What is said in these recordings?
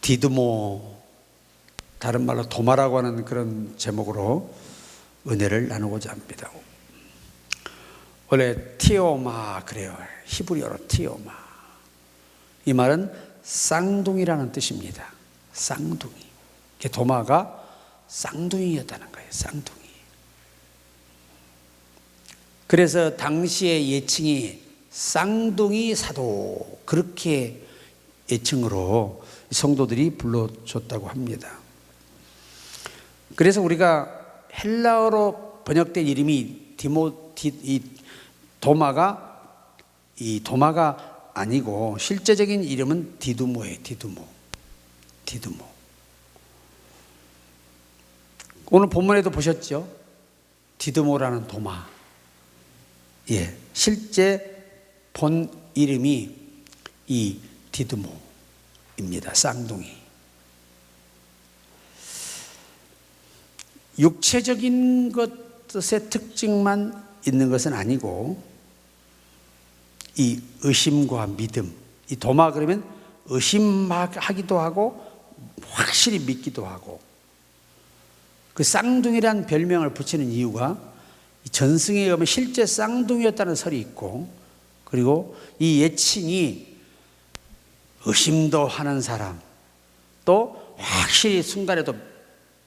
디드모, 다른 말로 도마라고 하는 그런 제목으로 은혜를 나누고자 합니다. 원래 티오마 그래요. 히브리어로 티오마. 이 말은 쌍둥이라는 뜻입니다. 쌍둥이. 도마가 쌍둥이였다는 거예요. 쌍둥이. 그래서 당시의 예칭이 쌍둥이 사도, 그렇게 예칭으로 성도들이 불러줬다고 합니다. 그래서 우리가 헬라어로 번역된 이름이 도마가 아니고 실제적인 이름은 디두모예요. 디두모. 오늘 본문에도 보셨죠? 디두모라는 도마. 예, 실제 본 이름이 이 디두모입니다. 쌍둥이. 육체적인 것의 특징만 있는 것은 아니고 이 의심과 믿음, 이 도마 그러면 의심하기도 하고 확실히 믿기도 하고, 그 쌍둥이란 별명을 붙이는 이유가 전승에 가면 실제 쌍둥이였다는 설이 있고, 그리고 이 예칭이 의심도 하는 사람, 또 확실히 순간에도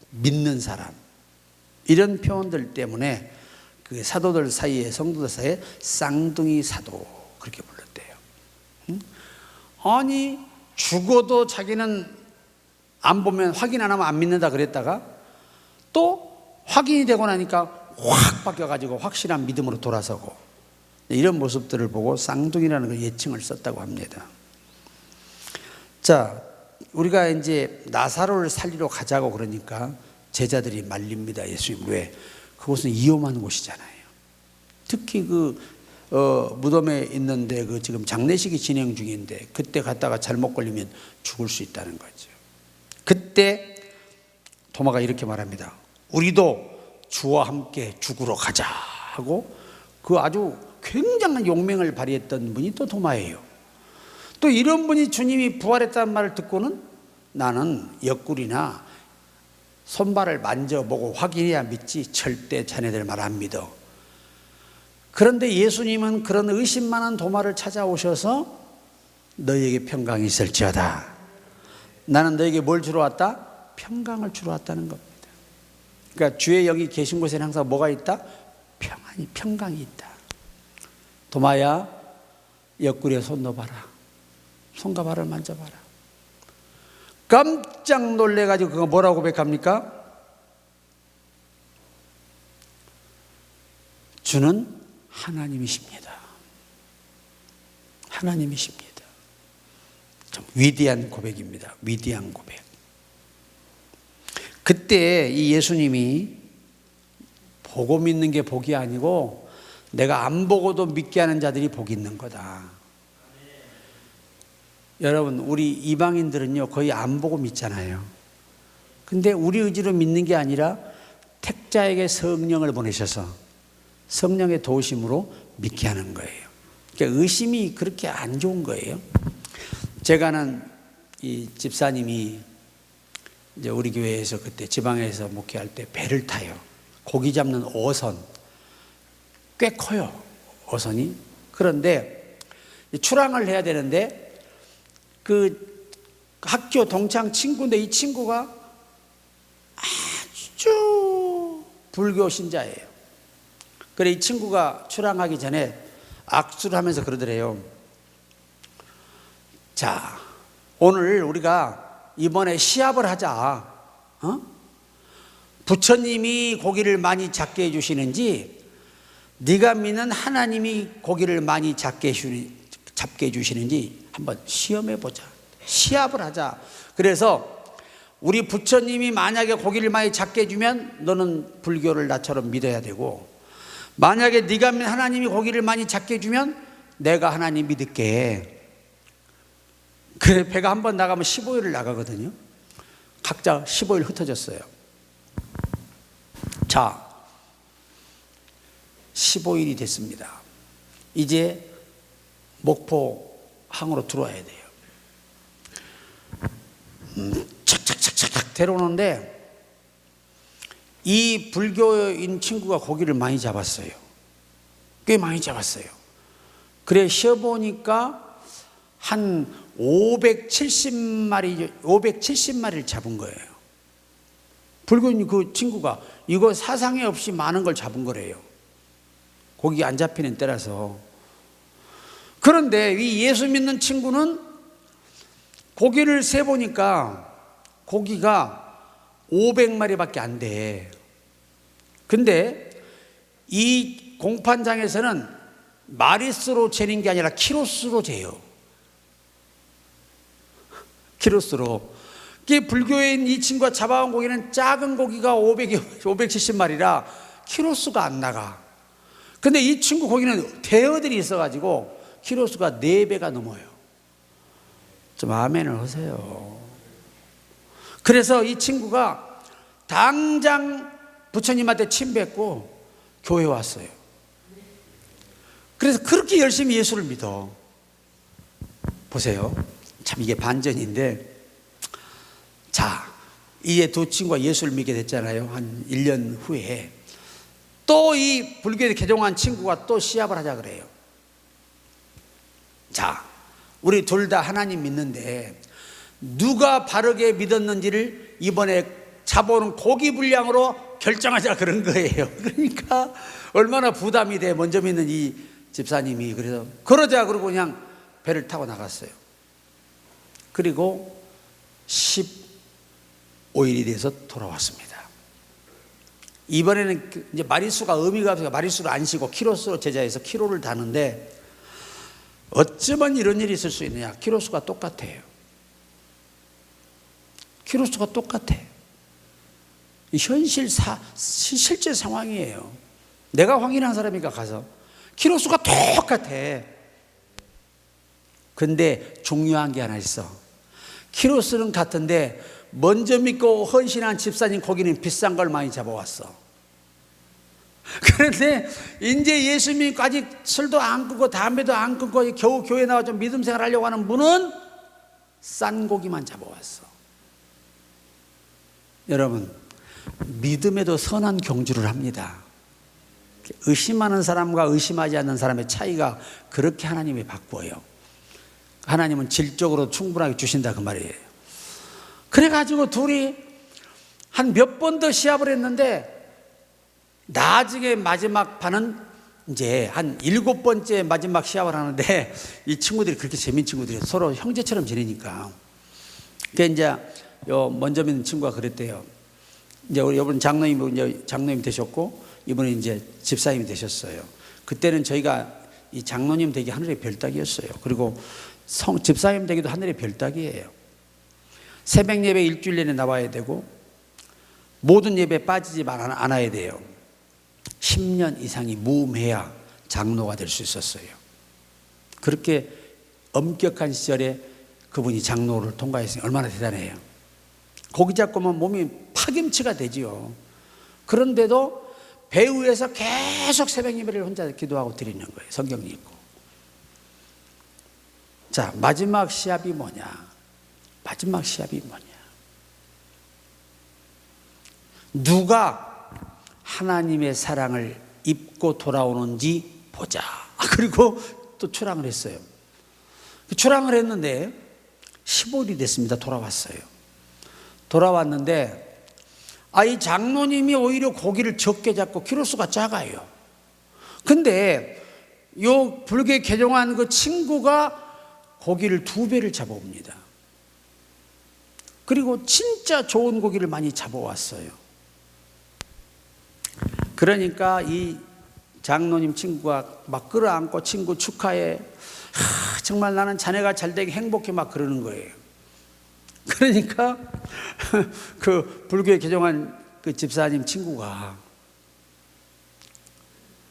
믿는 사람, 이런 표현들 때문에 그 사도들 사이에, 성도들 사이에 쌍둥이 사도 그렇게 불렀대요. 아니 죽어도 자기는 안 보면, 확인 안 하면 안 믿는다 그랬다가 또 확인이 되고 나니까 확 바뀌어가지고 확실한 믿음으로 돌아서고, 이런 모습들을 보고 쌍둥이라는 그 예칭을 썼다고 합니다. 자, 우리가 이제 나사로를 살리러 가자고 그러니까 제자들이 말립니다. 예수님, 왜? 그곳은 위험한 곳이잖아요. 특히 무덤에 있는데 지금 장례식이 진행 중인데 그때 갔다가 잘못 걸리면 죽을 수 있다는 거죠. 그때 도마가 이렇게 말합니다. 우리도 주와 함께 죽으러 가자 하고, 그 아주 굉장한 용맹을 발휘했던 분이 또 도마예요. 또 이런 분이 주님이 부활했다는 말을 듣고는 나는 옆구리나 손발을 만져보고 확인해야 믿지 절대 자네들 말 안 믿어. 그런데 예수님은 그런 의심 많은 도마를 찾아오셔서 너희에게 평강이 있을지어다. 나는 너희에게 뭘 주러 왔다? 평강을 주러 왔다는 겁니다. 그러니까 주의 영이 계신 곳에는 항상 뭐가 있다? 평강이 있다. 도마야, 옆구리에 손 넣어봐라. 손과 발을 만져봐라. 깜짝 놀래가지고 그거 뭐라고 고백합니까? 주는 하나님이십니다. 하나님이십니다. 좀 위대한 고백입니다. 위대한 고백. 그때 이 예수님이 보고 믿는 게 복이 아니고 내가 안 보고도 믿게 하는 자들이 복이 있는 거다. 여러분, 우리 이방인들은요 거의 안 보고 믿잖아요. 근데 우리 의지로 믿는 게 아니라 택자에게 성령을 보내셔서 성령의 도우심으로 믿게 하는 거예요. 그러니까 의심이 그렇게 안 좋은 거예요. 제가 아는 이 집사님이 이제 우리 교회에서 그때 지방에서 목회할 때 배를 타요. 고기 잡는 어선, 꽤 커요, 어선이. 그런데 출항을 해야 되는데 그 학교 동창 친구인데 이 친구가 아주 불교 신자예요. 그래 이 친구가 출항하기 전에 악수를 하면서 그러더래요. 자, 오늘 우리가 이번에 시합을 하자. 부처님이 고기를 많이 잡게 해주시는지 네가 믿는 하나님이 고기를 많이 잡게 해주시는지 한번 시험해보자. 시합을 하자. 그래서 우리 부처님이 만약에 고기를 많이 잡게 해주면 너는 불교를 나처럼 믿어야 되고, 만약에 네가 믿는 하나님이 고기를 많이 잡게 해주면 내가 하나님 믿을게. 그래 배가 한번 나가면 15일을 나가거든요. 각자 15일 흩어졌어요. 자, 15일이 됐습니다. 이제 목포 항으로 들어와야 돼요. 착착착착 데려오는데 이 불교인 친구가 고기를 많이 잡았어요. 꽤 많이 잡았어요. 그래 쉬어보니까 한 570마리를 잡은 거예요. 불교인 그 친구가 이거 사상에 없이 많은 걸 잡은 거래요. 고기 안 잡히는 때라서. 그런데 이 예수 믿는 친구는 고기를 세보니까 고기가 500마리밖에 안 돼. 근데 이 공판장에서는 마리수로 재는 게 아니라 키로수로 재요. 키로수로. 불교인 이 친구가 잡아온 고기는 작은 고기가 570마리라 키로수가 안 나가. 근데 이 친구 고기는 대어들이 있어가지고 키로수가 4배가 넘어요. 좀 아멘을 하세요. 그래서 이 친구가 당장 부처님한테 침뱉고 교회 왔어요. 그래서 그렇게 열심히 예수를 믿어. 보세요. 참 이게 반전인데, 자, 이제 두 친구가 예수를 믿게 됐잖아요. 한 1년 후에 또 이 불교에 개종한 친구가 또 시합을 하자 그래요. 자, 우리 둘 다 하나님 믿는데 누가 바르게 믿었는지를 이번에 잡아오는 고기 분량으로 결정하자 그런 거예요. 그러니까 얼마나 부담이 돼. 먼저 믿는 이 집사님이. 그래서 그러자 그러고 그냥 배를 타고 나갔어요. 그리고 15일이 돼서 돌아왔습니다. 이번에는 이제 마리수가 의미가 없어서 마리수를 안 쉬고 키로수로 제자해서 키로를 다는데, 어쩌면 이런 일이 있을 수 있느냐. 키로수가 똑같아요. 키로수가 똑같아. 실제 상황이에요. 내가 확인한 사람이니까 가서 키로수가 똑같아. 근데 중요한 게 하나 있어. 키로수는 같은데 먼저 믿고 헌신한 집사님 고기는 비싼 걸 많이 잡아왔어. 그런데 이제 예수 믿고 아직 술도 안 끊고 담배도 안 끊고 겨우 교회 나와 좀 믿음 생활 하려고 하는 분은 싼 고기만 잡아왔어. 여러분, 믿음에도 선한 경주를 합니다. 의심하는 사람과 의심하지 않는 사람의 차이가 그렇게 하나님이 바꾸어요. 하나님은 질적으로 충분하게 주신다 그 말이에요. 그래가지고 둘이 한 몇 번 더 시합을 했는데, 나중에 마지막 판은 이제 한 7번째 마지막 시합을 하는데, 이 친구들이 그렇게 재밌는 친구들이 서로 형제처럼 지내니까. 그러니까 이제 먼저 믿는 친구가 그랬대요. 이제 우리 이번 장로님 되셨고, 이번에 이제 집사님이 되셨어요. 그때는 저희가 이 장로님 되기 하늘의 별따기였어요. 그리고 집사님 되기도 하늘의 별따기예요. 새벽 예배 일주일 내내 나와야 되고 모든 예배에 빠지지 않아야 돼요. 10년 이상이 무음해야 장로가 될 수 있었어요. 그렇게 엄격한 시절에 그분이 장로를 통과했으니 얼마나 대단해요. 고기 잡고 오면 몸이 파김치가 되지요. 그런데도 배후에서 계속 새벽 예배를 혼자 기도하고 드리는 거예요. 성경 읽고. 자, 마지막 시합이 뭐냐? 마지막 시합이 뭐냐? 누가 하나님의 사랑을 입고 돌아오는지 보자. 그리고 또 출항을 했어요. 출항을 했는데 15일이 됐습니다. 돌아왔어요. 돌아왔는데 이 장로님이 오히려 고기를 적게 잡고 키로수가 작아요. 근데 요 불교에 개종한 그 친구가 고기를 2배를 잡아옵니다. 그리고 진짜 좋은 고기를 많이 잡아왔어요. 그러니까 이 장로님 친구가 막 끌어안고 친구 축하해. 정말 나는 자네가 잘되게 행복해 막 그러는 거예요. 그러니까 그 불교에 개종한 그 집사님 친구가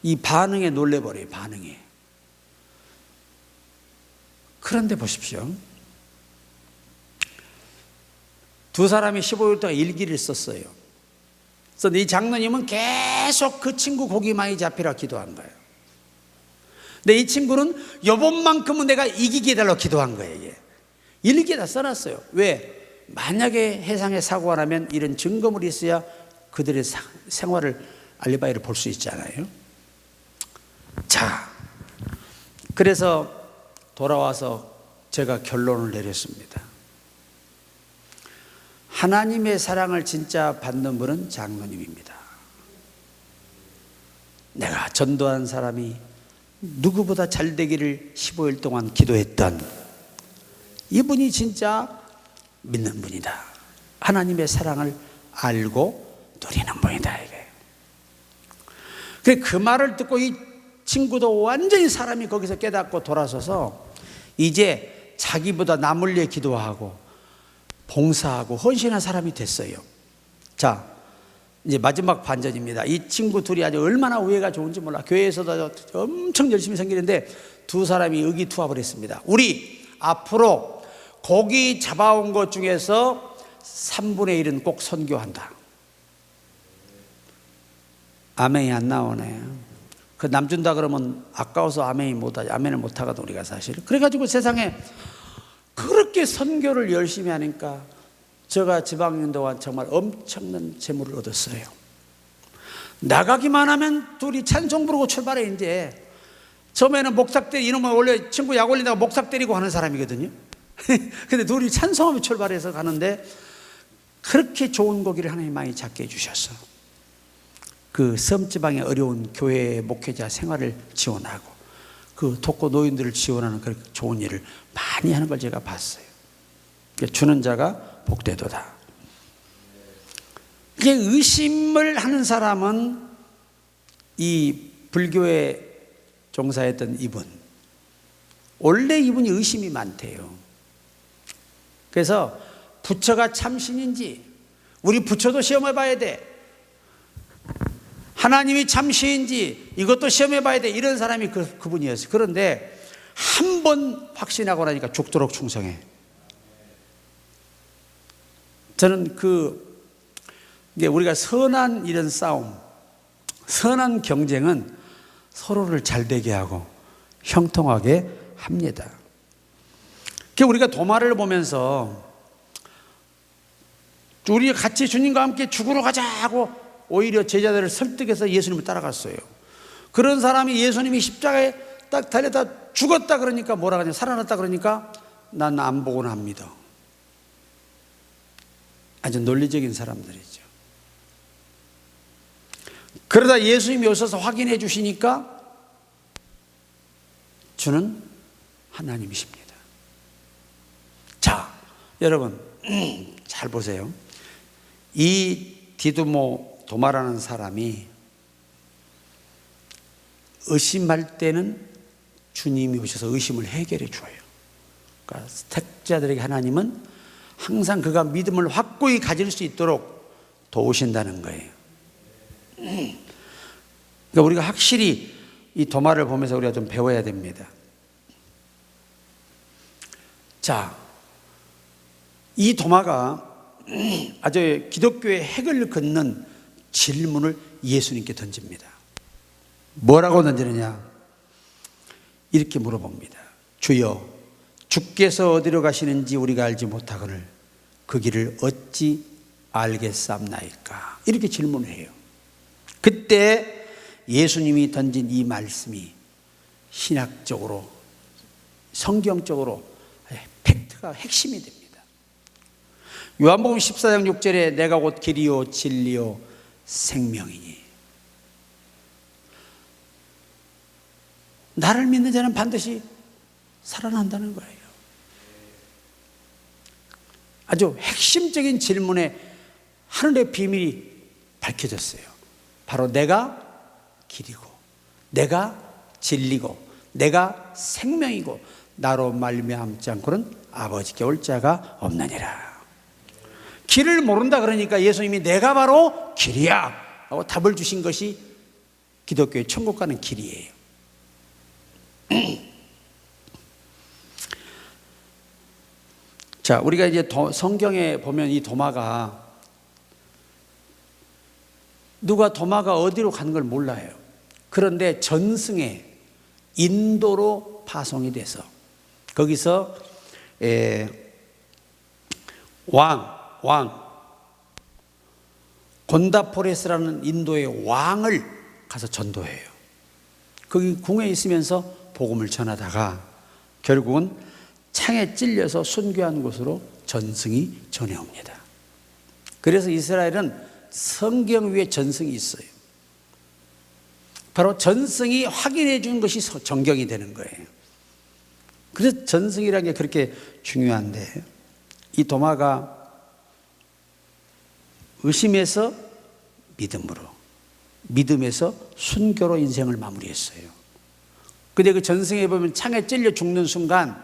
이 반응에 놀래버려요. 반응에. 그런데 보십시오. 두 사람이 15일 동안 일기를 썼어요. 그래서 이 장로님은 계속 그 친구 고기 많이 잡히라 기도한 거예요. 근데 이 친구는 요번만큼은 내가 이기게 해달라고 기도한 거예요. 일기에다 써놨어요. 왜? 만약에 해상에 사고가 나면 이런 증거물이 있어야 그들의 생활을 알리바이를 볼 수 있잖아요. 자, 그래서 돌아와서 제가 결론을 내렸습니다. 하나님의 사랑을 진짜 받는 분은 장로님입니다. 내가 전도한 사람이 누구보다 잘 되기를 15일 동안 기도했던 이분이 진짜 믿는 분이다. 하나님의 사랑을 알고 누리는 분이다. 이게. 그 말을 듣고 이 친구도 완전히 사람이 거기서 깨닫고 돌아서서 이제 자기보다 남을 위해 기도하고 봉사하고 헌신한 사람이 됐어요. 자, 이제 마지막 반전입니다. 이 친구 둘이 아주 얼마나 우애가 좋은지 몰라. 교회에서도 엄청 열심히 섬기는데 두 사람이 의기투합을 했습니다. 우리 앞으로 고기 잡아온 것 중에서 3분의 1은 꼭 선교한다. 아멘이 안 나오네. 그 남 준다 그러면 아까워서 아멘을 못하거든 우리가 사실. 그래가지고 세상에 그렇게 선교를 열심히 하니까 제가 지방인도와 정말 엄청난 재물을 얻었어요. 나가기만 하면 둘이 찬송 부르고 출발해. 이제 처음에는 목삭 때리, 이놈은 원래 친구 약 올리다가 목삭 때리고 하는 사람이거든요. 근데 둘이 찬송하며 출발해서 가는데 그렇게 좋은 고기를 하나님 많이 잡게 해주셨어. 그 섬지방의 어려운 교회 목회자 생활을 지원하고 그 독거 노인들을 지원하는 그런 좋은 일을 많이 하는 걸 제가 봤어요. 주는 자가 복되도다. 이게 의심을 하는 사람은 이 불교에 종사했던 이분, 원래 이분이 의심이 많대요. 그래서 부처가 참신인지 우리 부처도 시험해 봐야 돼. 하나님이 참신인지 이것도 시험해 봐야 돼. 이런 사람이 그분이었어요. 그런데 한 번 확신하고 나니까 죽도록 충성해. 저는 이게 우리가 선한 이런 싸움, 선한 경쟁은 서로를 잘 되게 하고 형통하게 합니다. 우리가 도마를 보면서 우리 같이 주님과 함께 죽으러 가자 하고 오히려 제자들을 설득해서 예수님을 따라갔어요. 그런 사람이 예수님이 십자가에 딱 달려다 죽었다 그러니까 뭐라 하냐, 살아났다 그러니까 난 안 보고는 합니다. 아주 논리적인 사람들이죠. 그러다 예수님이 오셔서 확인해 주시니까 주는 하나님이십니다. 자, 여러분 잘 보세요. 이 도마라는 사람이 의심할 때는 주님이 오셔서 의심을 해결해 줘요. 그러니까 택자들에게 하나님은 항상 그가 믿음을 확고히 가질 수 있도록 도우신다는 거예요. 그러니까 우리가 확실히 이 도마를 보면서 우리가 좀 배워야 됩니다. 자, 이 도마가 아주 기독교의 핵을 긋는 질문을 예수님께 던집니다. 뭐라고 던지느냐? 이렇게 물어봅니다. 주여, 주께서 어디로 가시는지 우리가 알지 못하거늘 그 길을 어찌 알겠사옵나이까? 이렇게 질문을 해요. 그때 예수님이 던진 이 말씀이 신학적으로, 성경적으로 팩트가 핵심이 됩니다. 요한복음 14장 6절에 내가 곧 길이요 진리요 생명이니 나를 믿는 자는 반드시 살아난다는 거예요. 아주 핵심적인 질문에 하늘의 비밀이 밝혀졌어요. 바로 내가 길이고 내가 진리고 내가 생명이고 나로 말미암지 않고는 아버지께 올 자가 없느니라. 길을 모른다 그러니까 예수님이 내가 바로 길이야 하고 답을 주신 것이 기독교의 천국 가는 길이에요. 자, 우리가 이제 성경에 보면 이 도마가 누가 도마가 어디로 가는 걸 몰라요. 그런데 전승에 인도로 파송이 돼서 거기서 왕 곤다포레스라는 인도의 왕을 가서 전도해요. 거기 궁에 있으면서 복음을 전하다가 결국은 창에 찔려서 순교한 곳으로 전승이 전해옵니다. 그래서 이스라엘은 성경 위에 전승이 있어요. 바로 전승이 확인해 준 것이 정경이 되는 거예요. 그래서 전승이라는 게 그렇게 중요한데, 이 도마가 의심에서 믿음으로, 믿음에서 순교로 인생을 마무리했어요. 근데 그 전승에 보면 창에 찔려 죽는 순간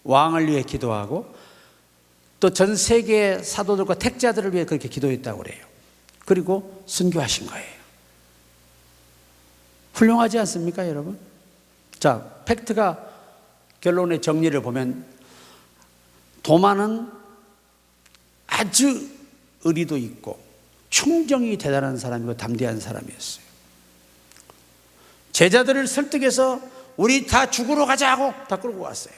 왕을 위해 기도하고 또 전 세계 사도들과 택자들을 위해 그렇게 기도했다고 그래요. 그리고 순교하신 거예요. 훌륭하지 않습니까, 여러분? 자, 팩트가 결론의 정리를 보면 도마는 아주 의리도 있고 충정이 대단한 사람이고 담대한 사람이었어요. 제자들을 설득해서 우리 다 죽으러 가자고 다 끌고 왔어요.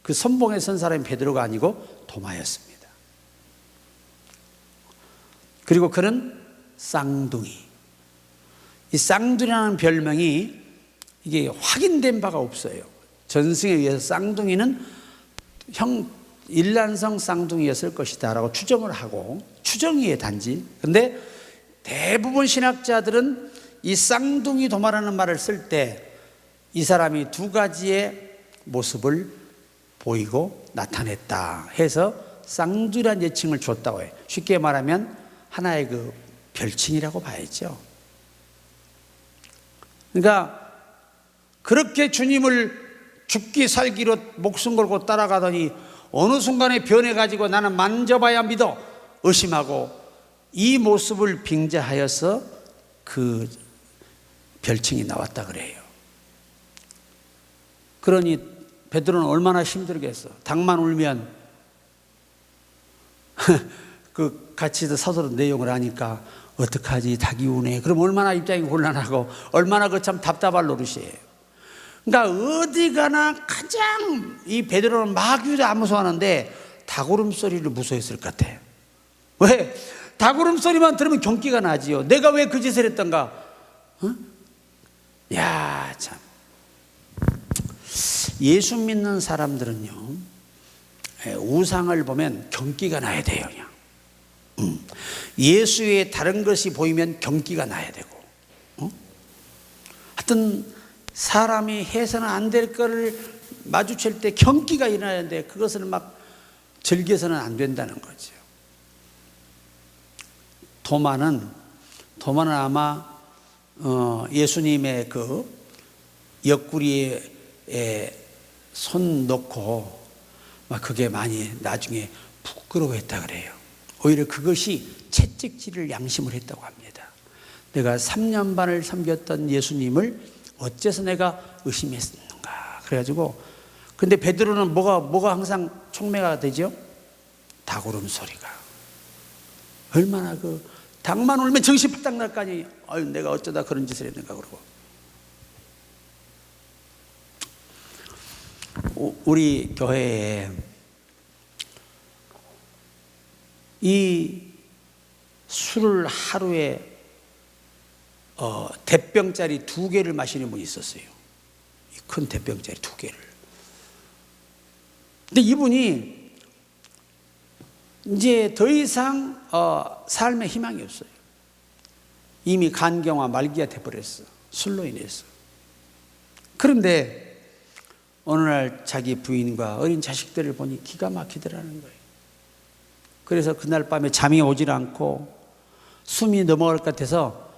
그 선봉에 선 사람이 베드로가 아니고 도마였습니다. 그리고 그는 쌍둥이. 이 쌍둥이라는 별명이 이게 확인된 바가 없어요. 전승에 의해서 쌍둥이는 일란성 쌍둥이였을 것이다 라고 추정을 하고, 추정이에요 단지. 근데 대부분 신학자들은 이 쌍둥이 도마라는 말을 쓸 때 이 사람이 두 가지의 모습을 보이고 나타냈다 해서 쌍둥이라는 예칭을 줬다고 해요. 쉽게 말하면 하나의 그 별칭이라고 봐야죠. 그러니까 그렇게 주님을 죽기 살기로 목숨 걸고 따라가더니 어느 순간에 변해가지고 나는 만져봐야 믿어 의심하고 이 모습을 빙자하여서 그 별칭이 나왔다 그래요. 그러니 베드로는 얼마나 힘들겠어. 닭만 울면 그 같이 서두른 내용을 아니까 어떡하지, 닭이 우네. 그럼 얼마나 입장이 곤란하고 얼마나 그 참 답답할 노릇이에요. 그러니까 어디 가나 가장 이 베드로는 마귀도 안 무서워하는데 닭 울음소리를 무서워했을 것 같아. 왜? 닭 울음소리만 들으면 경기가 나지요. 내가 왜 그 짓을 했던가? 어? 야, 참. 예수 믿는 사람들은요, 우상을 보면 경기가 나야 돼요. 그냥. 예수의 다른 것이 보이면 경기가 나야 되고, 하여튼 사람이 해서는 안 될 거를 마주칠 때 경기가 일어나는데 그것을 막 즐겨서는 안 된다는 거죠. 도마는 아마 예수님의 그 옆구리에 손 넣고 막 그게 많이 나중에 부끄러워했다 그래요. 오히려 그것이 채찍질을 양심을 했다고 합니다. 내가 3년 반을 섬겼던 예수님을 어째서 내가 의심했는가. 그래가지고 근데 베드로는 뭐가 항상 촉매가 되죠? 닭 울음소리가. 얼마나 그 닭만 울면 정신 바짝 날 거 아니에요. 아유, 내가 어쩌다 그런 짓을 했는가 그러고. 우리 교회에 이 술을 하루에 대병짜리 2개를 마시는 분이 있었어요. 이 큰 대병짜리 2개를. 근데 이분이 이제 더 이상 삶에 희망이 없어요. 이미 간경화 말기가 돼버렸어. 술로 인해서. 그런데 어느 날 자기 부인과 어린 자식들을 보니 기가 막히더라는 거예요. 그래서 그날 밤에 잠이 오질 않고 숨이 넘어갈 것 같아서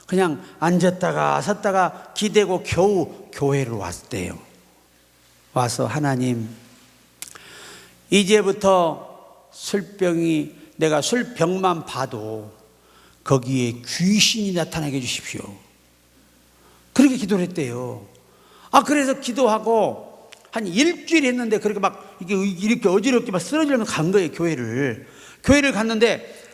그냥 앉았다가 섰다가 기대고 겨우 교회를 왔대요. 와서 하나님, 이제부터 내가 술병만 봐도 거기에 귀신이 나타나게 해주십시오. 그렇게 기도를 했대요. 그래서 기도하고 한 일주일 했는데 그렇게 막 이렇게 어지럽게 막 쓰러지려면 간 거예요, 교회를. 교회를 갔는데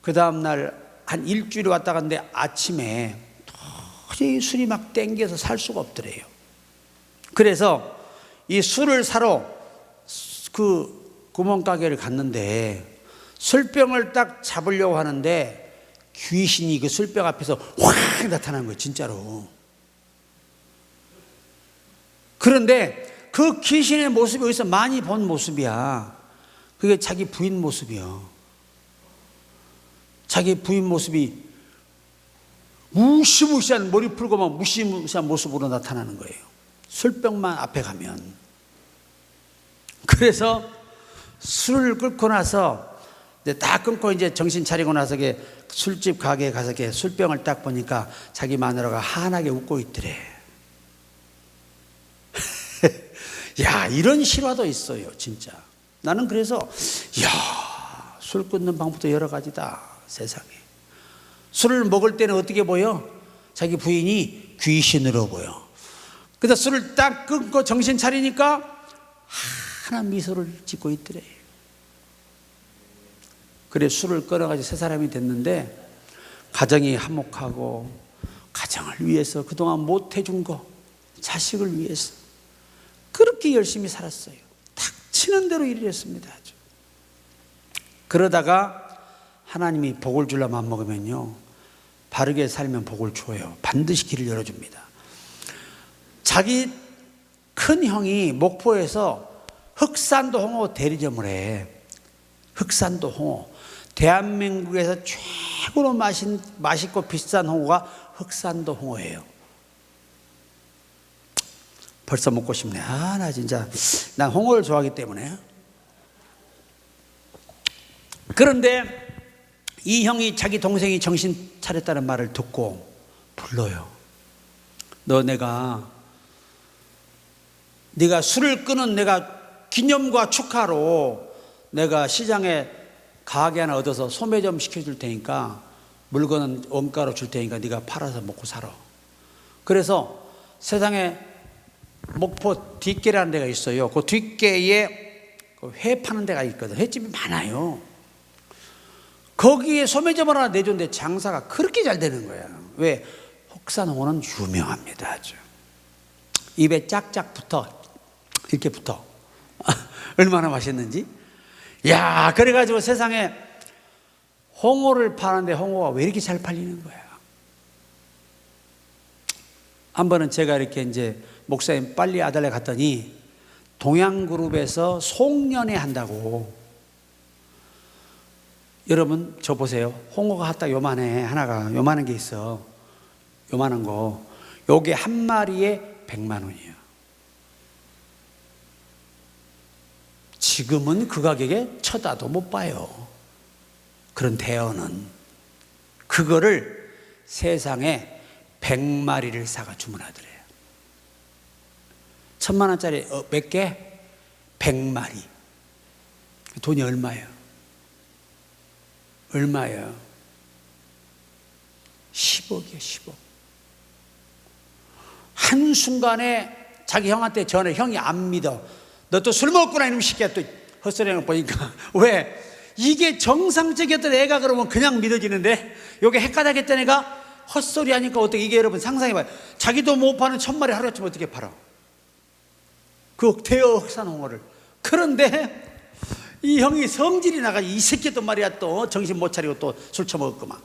그 다음날 한 일주일 왔다 갔는데 아침에 도저히 술이 막 땡겨서 살 수가 없더래요. 그래서 이 술을 사러 그 구멍가게를 갔는데 술병을 딱 잡으려고 하는데 귀신이 그 술병 앞에서 확 나타나는 거예요, 진짜로. 그런데 그 귀신의 모습이 어디서 많이 본 모습이야. 그게 자기 부인 모습이요. 자기 부인 모습이 무시무시한, 머리 풀고 막 무시무시한 모습으로 나타나는 거예요. 술병만 앞에 가면. 그래서 술을 끊고 나서 다 끊고 이제 정신 차리고 나서 술집 가게에 가서 술병을 딱 보니까 자기 마누라가 환하게 웃고 있더래. 야, 이런 실화도 있어요, 진짜. 나는 그래서 야, 술 끊는 방법도 여러 가지다, 세상에. 술을 먹을 때는 어떻게 보여? 자기 부인이 귀신으로 보여. 그래서 술을 딱 끊고 정신 차리니까 환한 미소를 짓고 있더래. 그래 술을 끊어가지고 세 사람이 됐는데 가정이 화목하고 가정을 위해서 그동안 못 해준 거 자식을 위해서 그렇게 열심히 살았어요. 닥치는 대로 일을 했습니다. 아주. 그러다가 하나님이 복을 주려 마음먹으면요, 바르게 살면 복을 줘요. 반드시 길을 열어줍니다. 자기 큰 형이 목포에서 흑산도 홍어 대리점을 해. 흑산도 홍어. 대한민국에서 최고로 맛있고 비싼 홍어가 흑산도 홍어예요. 벌써 먹고 싶네. 아, 나 진짜, 난 홍어를 좋아하기 때문에. 그런데 이 형이 자기 동생이 정신 차렸다는 말을 듣고 불러요. 너 네가 술을 끊은 내가 기념과 축하로 내가 시장에 가게 하나 얻어서 소매 좀 시켜줄 테니까 물건은 원가로 줄 테니까 네가 팔아서 먹고 살아. 그래서 세상에 목포 뒷계라는 데가 있어요. 그 뒷계에 회 파는 데가 있거든. 횟집이 많아요. 거기에 소매점 하나 내줬는데 장사가 그렇게 잘 되는 거야. 왜? 혹산홍어는 유명합니다. 아주 입에 짝짝 붙어. 이렇게 붙어. 얼마나 맛있는지. 야, 그래가지고 세상에 홍어를 파는데 홍어가 왜 이렇게 잘 팔리는 거야. 한 번은 제가 이렇게 이제 목사님 빨리 아달래 갔더니 동양그룹에서 송년회 한다고. 여러분 저 보세요. 홍어가 딱 요만해. 하나가 요만한 게 있어. 요만한 거. 요게 한 마리에 100만 원이에요. 지금은 그 가격에 쳐다도 못 봐요. 그런 대어는 그거를 세상에 100마리를 사가 주문하더래요. 1000만 원짜리 몇 개? 100마리. 돈이 얼마예요? 얼마예요? 10억이에요. 10억. 한순간에 자기 형한테 전해. 형이 안 믿어. 너 또 술 먹구나 이놈 새끼야. 또 헛소리하는 거 보니까. 왜? 이게 정상적이었던 애가 그러면 그냥 믿어지는데 요게 헷갈하겠다는 애가 헛소리 하니까 어떻게. 이게 여러분 상상해봐요. 자기도 못 파는 1000마리 하루아침에 어떻게 팔아? 그 대여 흑산홍어를. 그런데 이 형이 성질이 나가지고 이 새끼 또 말이야 또 정신 못 차리고 또 술 처먹었구만.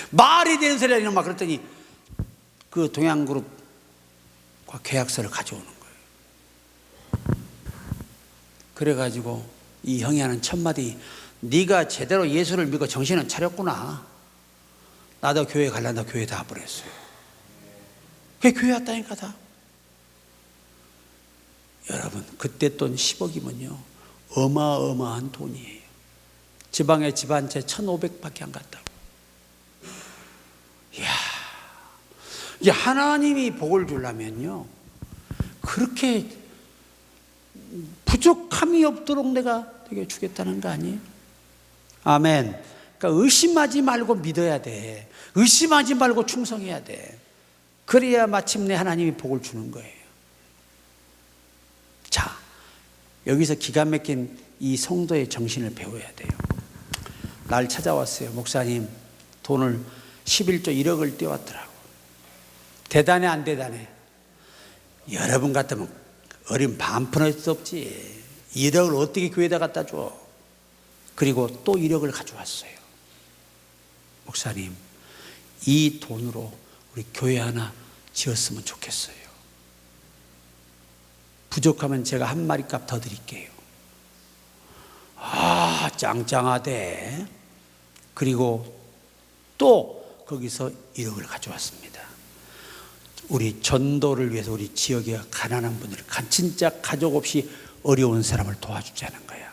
말이 되는 소리 아니냐 막 그랬더니 그 동양그룹과 계약서를 가져오는 거예요. 그래가지고 이 형이 하는 첫마디. 네가 제대로 예수를 믿고 정신은 차렸구나. 나도 교회 갈란다. 교회 다 버렸어요. 그게 교회 왔다니까 다. 여러분 그때 돈 10억이면요 어마어마한 돈이에요. 지방에 집 한 채 1,500밖에 안 갔다고. 이야, 이게 하나님이 복을 주려면요 그렇게 부족함이 없도록 내가 되게 주겠다는 거 아니에요? 아멘. 그러니까 의심하지 말고 믿어야 돼. 의심하지 말고 충성해야 돼. 그래야 마침내 하나님이 복을 주는 거예요. 자, 여기서 기가 막힌 이 성도의 정신을 배워야 돼요. 날 찾아왔어요. 목사님 돈을 11조 1억을 떼왔더라고. 대단해 안 대단해? 여러분 같으면 어린 반푼 할 수 없지. 1억을 어떻게 교회에다 갖다 줘? 그리고 또 1억을 가져왔어요. 목사님, 이 돈으로 우리 교회 하나 지었으면 좋겠어요. 부족하면 제가 한 마리 값 더 드릴게요. 아, 짱짱하대. 그리고 또 거기서 1억을 가져왔습니다. 우리 전도를 위해서 우리 지역의 가난한 분들, 진짜 가족 없이 어려운 사람을 도와주자는 거야.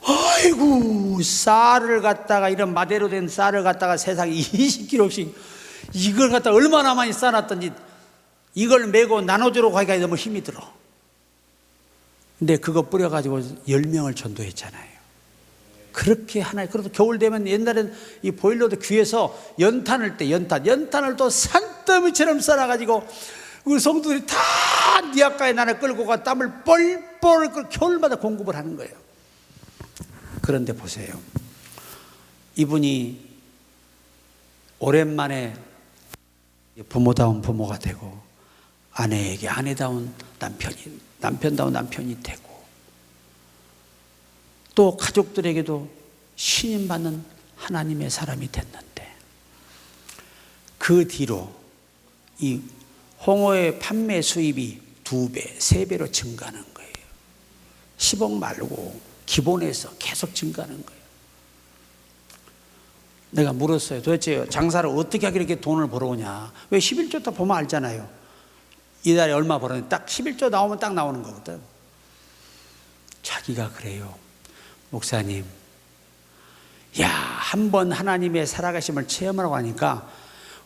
아이고, 쌀을 갖다가, 이런 마대로 된 쌀을 갖다가 세상에 20kg씩 이걸 갖다 얼마나 많이 싸놨던지, 이걸 메고 나눠주러 가기가 너무 힘이 들어. 근데 그거 뿌려가지고 10명을 전도했잖아요. 그렇게 하나님, 그래도 겨울 되면 옛날엔 이 보일러도 귀에서 연탄을 또 산더미처럼 쌓아가지고 우리 성도들이 다 니아가에 나를 끌고 가 땀을 뻘뻘 겨울마다 공급을 하는 거예요. 그런데 보세요. 이분이 오랜만에 부모다운 부모가 되고 아내에게 아내다운 남편이, 남편다운 남편이 되고 또 가족들에게도 신임받는 하나님의 사람이 됐는데, 그 뒤로 이 홍어의 판매 수입이 2배, 3배로 증가하는 거예요. 10억 말고 기본에서 계속 증가하는 거예요. 내가 물었어요. 도대체 장사를 어떻게 하길래 이렇게 돈을 벌어오냐. 왜 11조 딱 보면 알잖아요. 이달에 얼마 벌었는데 딱 11조 나오면 딱 나오는 거거든. 자기가 그래요. 목사님, 야, 한번 하나님의 살아가심을 체험하라고 하니까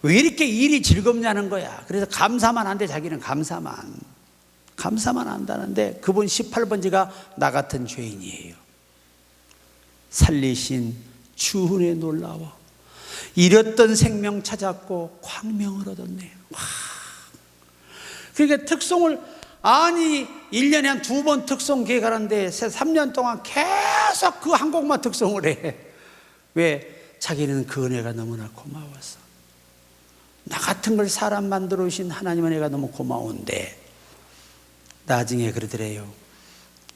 왜 이렇게 일이 즐겁냐는 거야. 그래서 감사만 한대. 자기는 감사만 한다는데, 그분 18번지가 나 같은 죄인이에요. 살리신 주 은혜 놀라워 잃었던 생명 찾았고 광명을 얻었네요. 와. 그러니까 특송을, 아니 1년에 한 2번 특송 계획하는데 3년 동안 계속 그 한 곡만 특송을 해. 왜? 자기는 그 은혜가 너무나 고마워서. 나 같은 걸 사람 만들어 오신 하나님 은혜가 너무 고마운데, 나중에 그러더래요.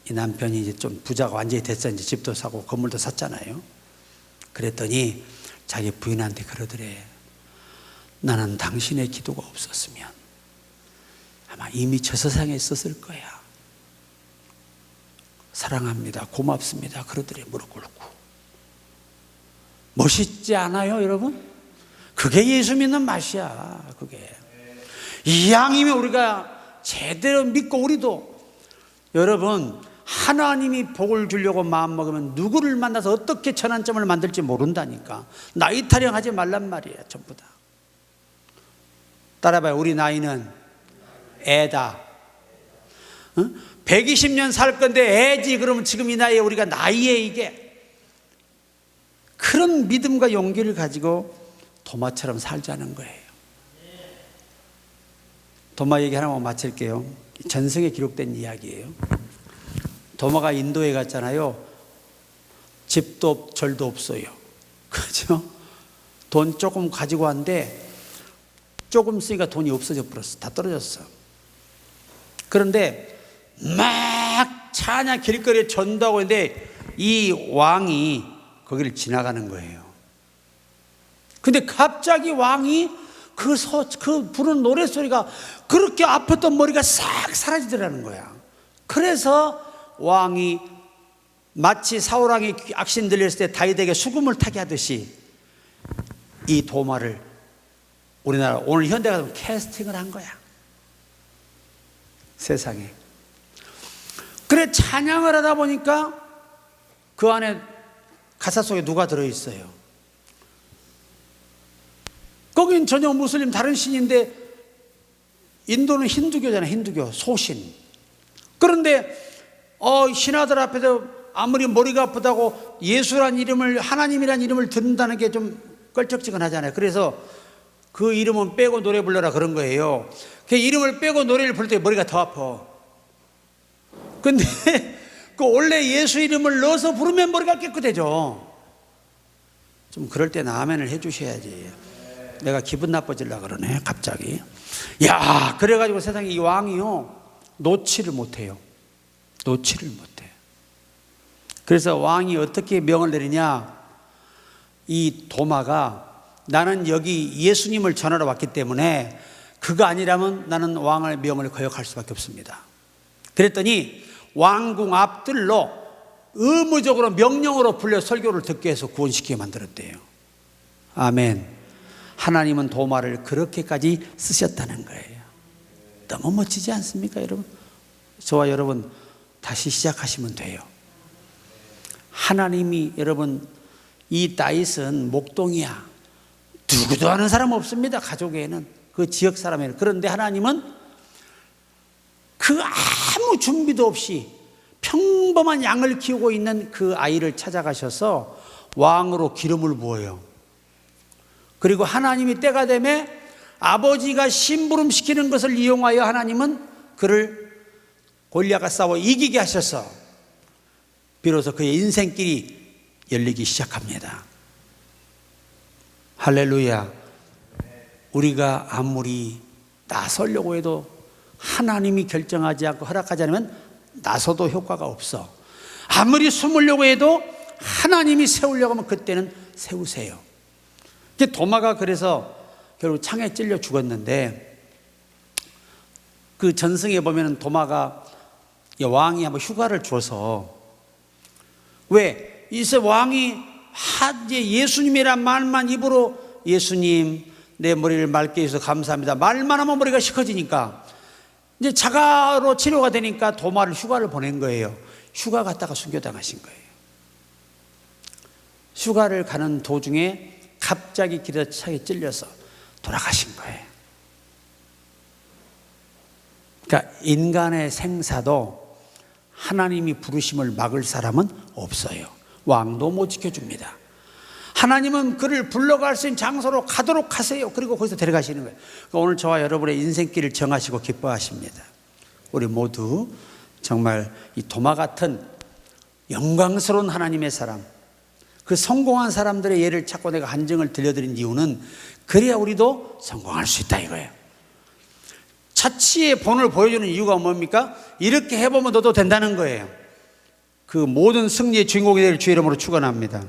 이 남편이 이제 좀 부자가 완전히 됐어. 이제 집도 사고 건물도 샀잖아요. 그랬더니 자기 부인한테 그러더래. 나는 당신의 기도가 없었으면 아마 이미 저 세상에 있었을 거야. 사랑합니다, 고맙습니다, 그러더래. 무릎 꿇고. 멋있지 않아요, 여러분? 그게 예수 믿는 맛이야. 그게 이왕이면 우리가 제대로 믿고, 우리도 여러분, 하나님이 복을 주려고 마음먹으면 누구를 만나서 어떻게 전환점을 만들지 모른다니까. 나이 타령하지 말란 말이에요. 전부 다 따라봐요. 우리 나이는 애다. 120년 살 건데 애지. 그러면 지금 이 나이에 우리가 나이에, 이게 그런 믿음과 용기를 가지고 도마처럼 살자는 거예요. 도마 얘기 하나만 마칠게요. 전승에 기록된 이야기예요. 도마가 인도에 갔잖아요. 집도 절도 없어요. 그죠? 돈 조금 가지고 왔는데 조금 쓰니까 돈이 없어져 버렸어. 다 떨어졌어. 그런데 막 찬양 길거리에 전도하고 있는데 이 왕이 거기를 지나가는 거예요. 근데 갑자기 왕이 그 부르는 노랫소리가 그렇게 아팠던 머리가 싹 사라지더라는 거야. 그래서 왕이 마치 사울왕이 악신 들렸을 때 다윗에게 수금을 타게 하듯이 이 도마를 우리나라 오늘 현대가 캐스팅을 한 거야. 세상에. 그래 찬양을 하다 보니까 그 안에 가사 속에 누가 들어있어요? 거긴 전혀 무슬림 다른 신인데, 인도는 힌두교잖아요. 힌두교 소신. 그런데 신하들 앞에서 아무리 머리가 아프다고 예수란 이름을, 하나님이란 이름을 듣는다는 게 좀 껄쩍지근하잖아요. 그래서 그 이름은 빼고 노래 불러라 그런 거예요. 그 이름을 빼고 노래를 부를 때 머리가 더 아파. 근데 그 원래 예수 이름을 넣어서 부르면 머리가 깨끗해져. 좀 그럴 때는 아멘을 해주셔야지. 내가 기분 나빠지려고 그러네 갑자기. 야, 그래가지고 세상에 이 왕이요 놓지를 못해요. 놓지를 못해. 그래서 왕이 어떻게 명을 내리냐? 이 도마가 나는 여기 예수님을 전하러 왔기 때문에 그가 아니라면 나는 왕의 명을 거역할 수밖에 없습니다. 그랬더니 왕궁 앞들로 의무적으로 명령으로 불려 설교를 듣게 해서 구원시키게 만들었대요. 아멘. 하나님은 도마를 그렇게까지 쓰셨다는 거예요. 너무 멋지지 않습니까, 여러분? 저와 여러분 다시 시작하시면 돼요. 하나님이, 여러분, 이 다윗은 목동이야. 누구도 아는 사람 없습니다. 가족에는, 그 지역 사람에는. 그런데 하나님은 그 아무 준비도 없이 평범한 양을 키우고 있는 그 아이를 찾아가셔서 왕으로 기름을 부어요. 그리고 하나님이 때가 되매 아버지가 심부름시키는 것을 이용하여 하나님은 그를 골리앗과 싸워 이기게 하셔서 비로소 그의 인생길이 열리기 시작합니다. 할렐루야. 우리가 아무리 나서려고 해도 하나님이 결정하지 않고 허락하지 않으면 나서도 효과가 없어. 아무리 숨으려고 해도 하나님이 세우려고 하면 그때는 세우세요. 도마가 그래서 결국 창에 찔려 죽었는데, 그 전승에 보면 도마가 왕이 한번 휴가를 줘서, 왜? 이제 왕이 이제 예수님이란 말만 입으로 예수님 내 머리를 맑게 해서 감사합니다 말만 하면 머리가 시커지니까 이제 자가로 치료가 되니까 도마를 휴가를 보낸 거예요. 휴가 갔다가 순교당하신 거예요. 휴가를 가는 도중에 갑자기 길에서 차에 찔려서 돌아가신 거예요. 그러니까 인간의 생사도 하나님이 부르심을 막을 사람은 없어요. 왕도 못 지켜줍니다. 하나님은 그를 불러갈 수 있는 장소로 가도록 하세요. 그리고 거기서 데려가시는 거예요. 그러니까 오늘 저와 여러분의 인생길을 정하시고 기뻐하십니다. 우리 모두 정말 이 도마 같은 영광스러운 하나님의 사람, 그 성공한 사람들의 예를 찾고 내가 한증을 들려드린 이유는 그래야 우리도 성공할 수 있다 이거예요. 자치의 본을 보여주는 이유가 뭡니까? 이렇게 해보면 너도 된다는 거예요. 그 모든 승리의 주인공이 될 주의 이름으로 축원합니다.